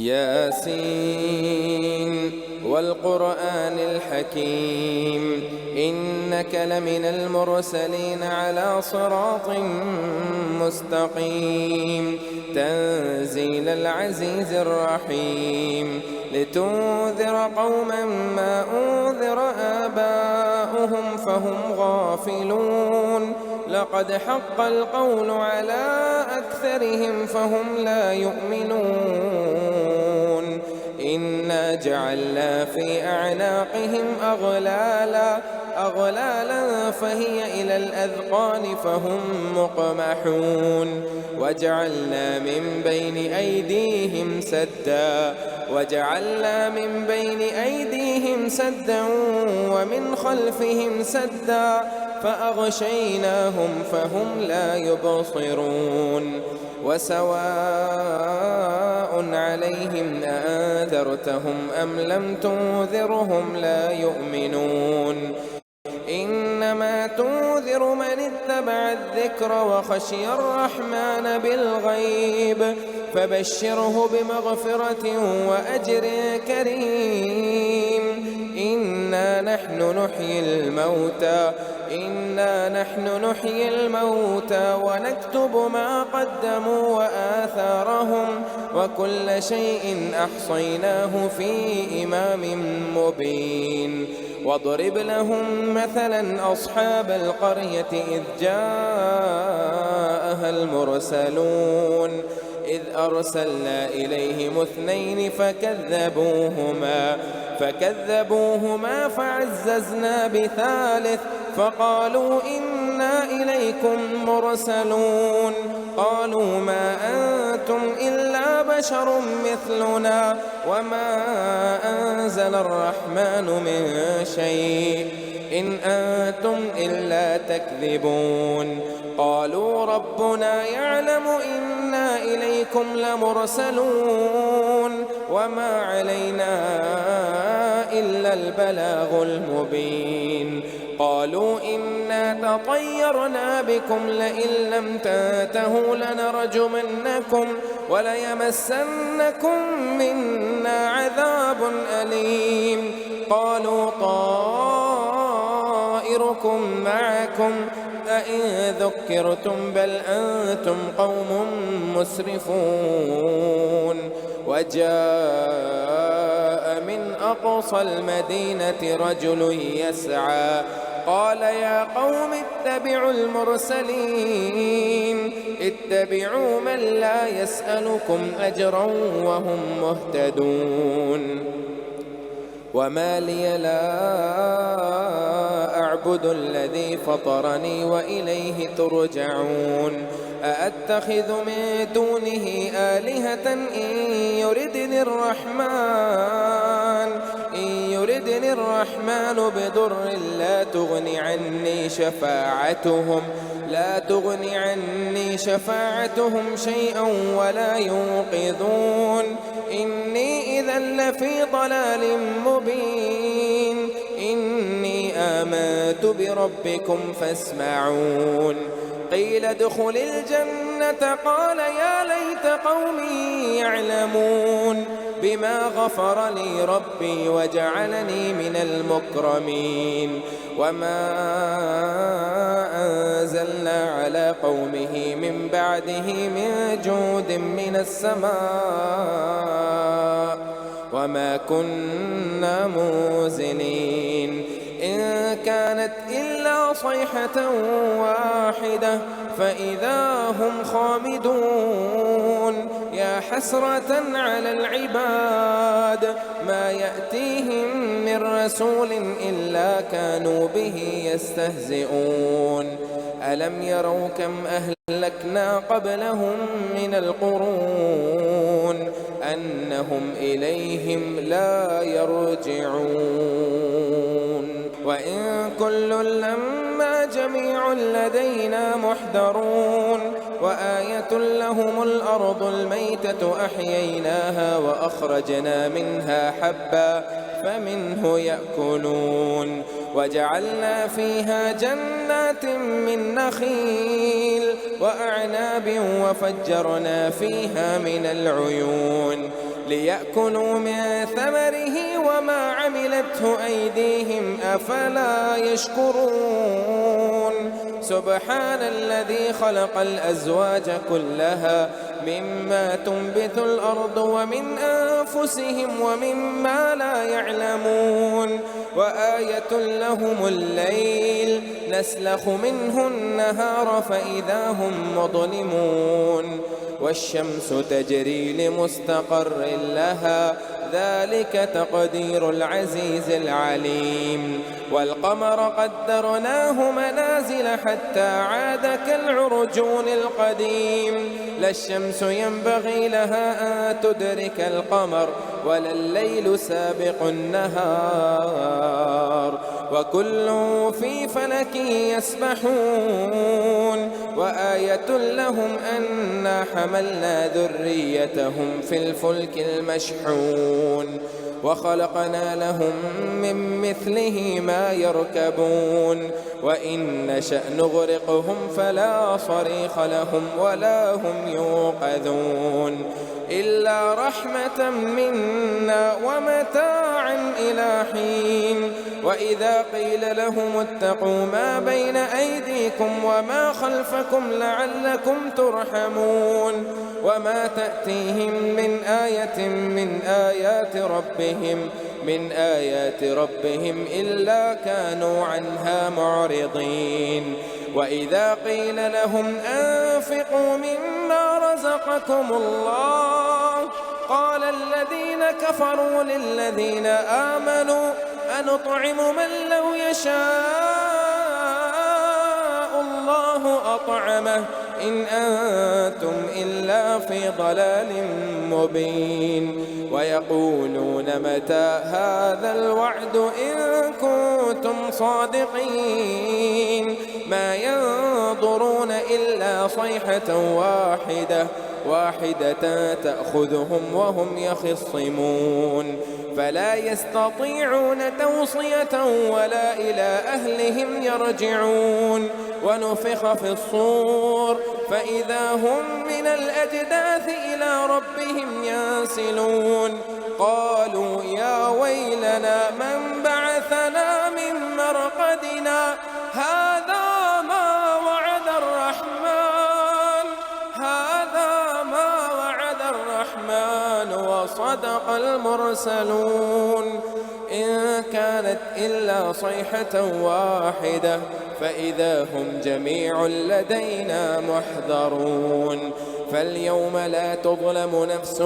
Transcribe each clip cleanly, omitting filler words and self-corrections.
ياسين والقرآن الحكيم إنك لمن المرسلين على صراط مستقيم تنزيل العزيز الرحيم لتنذر قوما ما أنذر آباؤهم فهم غافلون لقد حق القول على أكثرهم فهم لا يؤمنون إنا جعلنا في أعناقهم أغلالا فهي إلى الأذقان فهم مقمحون وجعلنا من بين أيديهم سدا ومن خلفهم سدا فأغشيناهم فهم لا يبصرون وسواء عليهم أأنذرتهم أم لم تنذرهم لا يؤمنون إنما تنذر من اتبع الذكر وخشي الرحمن بالغيب فبشره بمغفرة وأجر كريم إنا نحن نحيي الموتى ونكتب ما قدموا وآثارهم وكل شيء أحصيناه في إمام مبين واضرب لهم مثلا أصحاب القرية إذ جاءها المرسلون إذ أرسلنا إليهم 2 فكذبوهما فعززنا ب3 فقالوا إنا إليكم مرسلون قالوا ما أنتم إلا بشر مثلنا وما أنزل الرحمن من شيء إن أنتم إلا تكذبون قالوا ربنا يعلم إنا إليكم لمرسلون وما علينا إلا البلاغ المبين قالوا إنا تطيرنا بكم لئن لم تنتهوا لنرجمنكم وليمسنكم منا عذاب أليم قالوا طائركم معكم أئن ذكرتم بل أنتم قوم مسرفون وجاء من أقصى المدينة رجل يسعى قال يا قوم اتبعوا المرسلين اتبعوا من لا يسألكم أجرا وهم مهتدون وما لي لا أعبد الذي فطرني وإليه ترجعون أأتخذ من دونه آلهة إن يردني الرحمن بضر لا تغني عني شفاعتهم شيئا ولا ينقذون إني إذا لفي ضلال مبين إني آمنت بربكم فاسمعون قيل ادخل الجنة قال يا ليت قومي يعلمون بما غفر لي ربي وجعلني من المكرمين وما أنزلنا على قومه من بعده من جود من السماء وما كنا منزلين إن كانت إلا صيحة واحدة فإذا هم خامدون يا حسرة على العباد ما يأتيهم من رسول إلا كانوا به يستهزئون ألم يروا كم أهلكنا قبلهم من القرون أنهم إليهم لا يرجعون وإن كل لما جميع لدينا محضرون وآية لهم الأرض الميتة أحييناها وأخرجنا منها حبا فمنه يأكلون وجعلنا فيها جنات من نخيل وأعناب وفجرنا فيها من العيون ليأكلوا من ثمره وما عملته أيديهم أفلا يشكرون سبحان الذي خلق الأزواج كلها مما تنبت الأرض ومن أنفسهم ومما لا يعلمون وآية لهم الليل نسلخ منه النهار فإذا هم مظلمون والشمس تجري لمستقر لها ذلك تقدير العزيز العليم والقمر قدرناه منازل حتى عاد كالعرجون القديم لا الشمس ينبغي لها أن تدرك القمر ولا الليل سابق النهار وكل في فلك يسبحون وآية لهم أنا حملنا ذريتهم في الفلك المشحون وخلقنا لهم من مثله ما يركبون وإن نشأ نغرقهم فلا صريخ لهم ولا هم يوقظون إلا رحمة منا ومتاعا إلى حين وإذا قيل لهم اتقوا ما بين أيديكم وما خلفكم لعلكم ترحمون وما تأتيهم من آية من آيات ربهم إلا كانوا عنها معرضين وإذا قيل لهم أنفقوا مما رزقكم الله قال الذين كفروا للذين آمنوا أنطعم من لو يشاء الله أطعمه إن أنتم إلا في ضلال مبين ويقولون متى هذا الوعد إن كنتم صادقين ما ينظرون إلا صيحة واحدة تأخذهم وهم يخصمون فلا يستطيعون توصية ولا إلى أهلهم يرجعون ونفخ في الصور فإذا هم من الأجداث إلى ربهم ينسلون قالوا يا ويلنا من بعثنا من مرقدنا هذا ما وعد الرحمن وصدق المرسلون إن كانت إلا صيحة واحدة فإذا هم جميع لدينا محضرون فاليوم لا تظلم نفس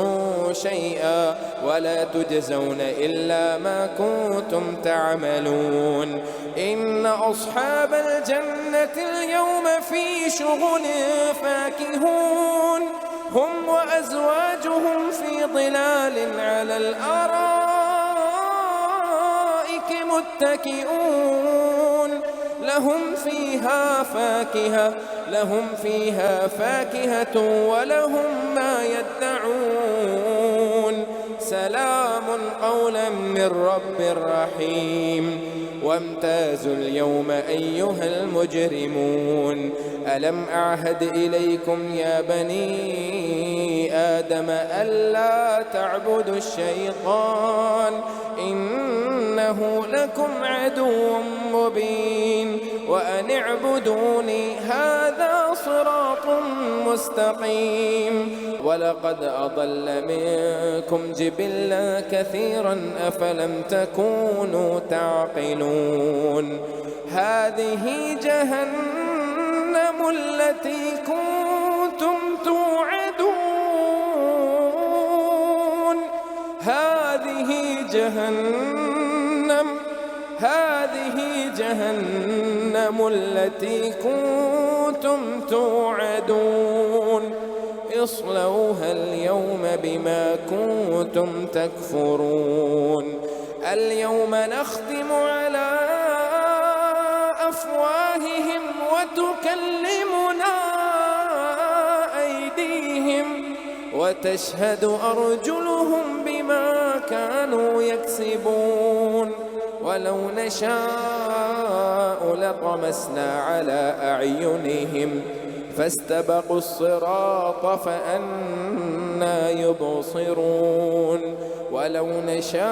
شيئا ولا تجزون إلا ما كنتم تعملون إن أصحاب الجنة اليوم في شغل فاكهون هم وأزواجهم في ظلال على الأرائك متكئون لهم فيها فاكهة ولهم ما يدعون سلام قولا من رب رحيم وامتازوا اليوم أيها المجرمون ألم أعهد إليكم يا بني آدم ألا تعبدوا الشيطان إنه لكم عدو مبين وأن اعبدوني هذا صراط مستقيم ولقد أضل منكم جبلا كثيرا أفلم تكونوا تعقلون هذه جهنم التي كنتم توعدون هذه جهنم التي كنتم توعدون اصلوها اليوم بما كنتم تكفرون اليوم نختم على أفواههم وتكلمنا أيديهم وتشهد أرجلهم بما كانوا يكسبون ولو نشاء لطمسنا على أعينهم فاستبقوا الصراط فأنى عنا يبصرون ولو نشاء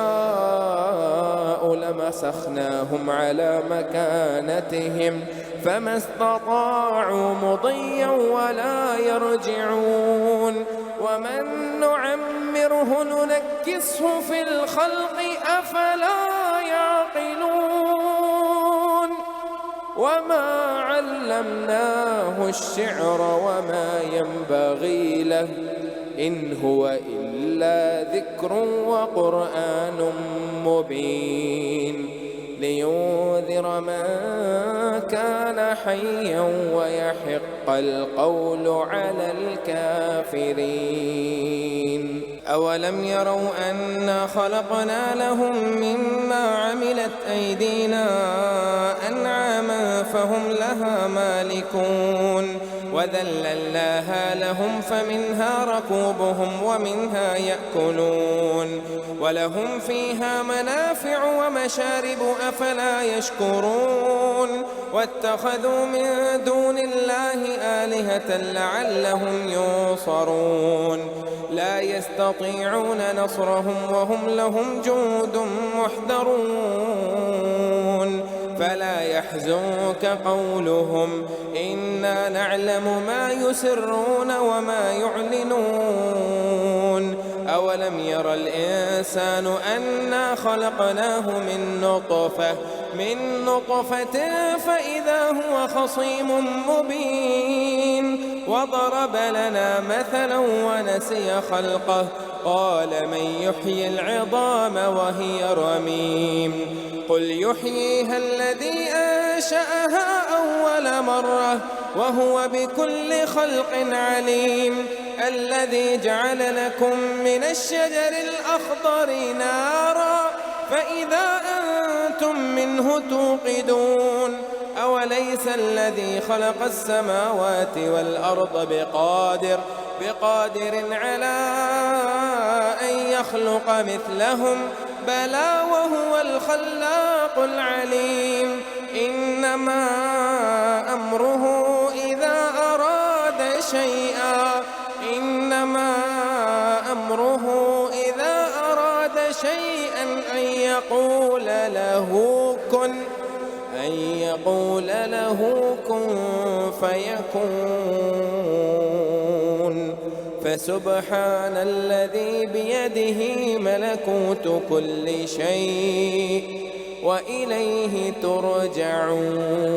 لمسخناهم على مكانتهم فما استطاعوا مضيا ولا يرجعون ومن نعمره ننكسه في الخلق أفلا يعقلون وما علمناه الشعر وما ينبغي له إن هو إلا ذكر وقرآن مبين لينذر من كان حيا ويحق القول على الكافرين أولم يروا أنا خلقنا لهم مما عملت أيدينا أنعاما فهم لها مالكون وذللناها لهم فمنها ركوبهم ومنها يأكلون ولهم فيها منافع ومشارب أفلا يشكرون واتخذوا من دون الله آلهة لعلهم ينصرون لا يستطيعون نصرهم وهم لهم جند محضرون فلا يحزنك قولهم إنا نعلم ما يسرون وما يعلنون أولم ير الإنسان أنا خلقناه من نطفة فإذا هو خصيم مبين وضرب لنا مثلا ونسي خلقه قال من يحيي العظام وهي رميم قل يحييها الذي أنشأها أول مرة وهو بكل خلق عليم الذي جعل لكم من الشجر الأخضر نارا فإذا أنتم منه توقدون أوليس الذي خلق السماوات والأرض بقادر على أن يخلق مثلهم بلى وهو الخلاق العليم إنما أمره إذا أراد شيئا أن يقول له كن فيكون فسبحان الذي بيده ملكوت كل شيء وإليه ترجعون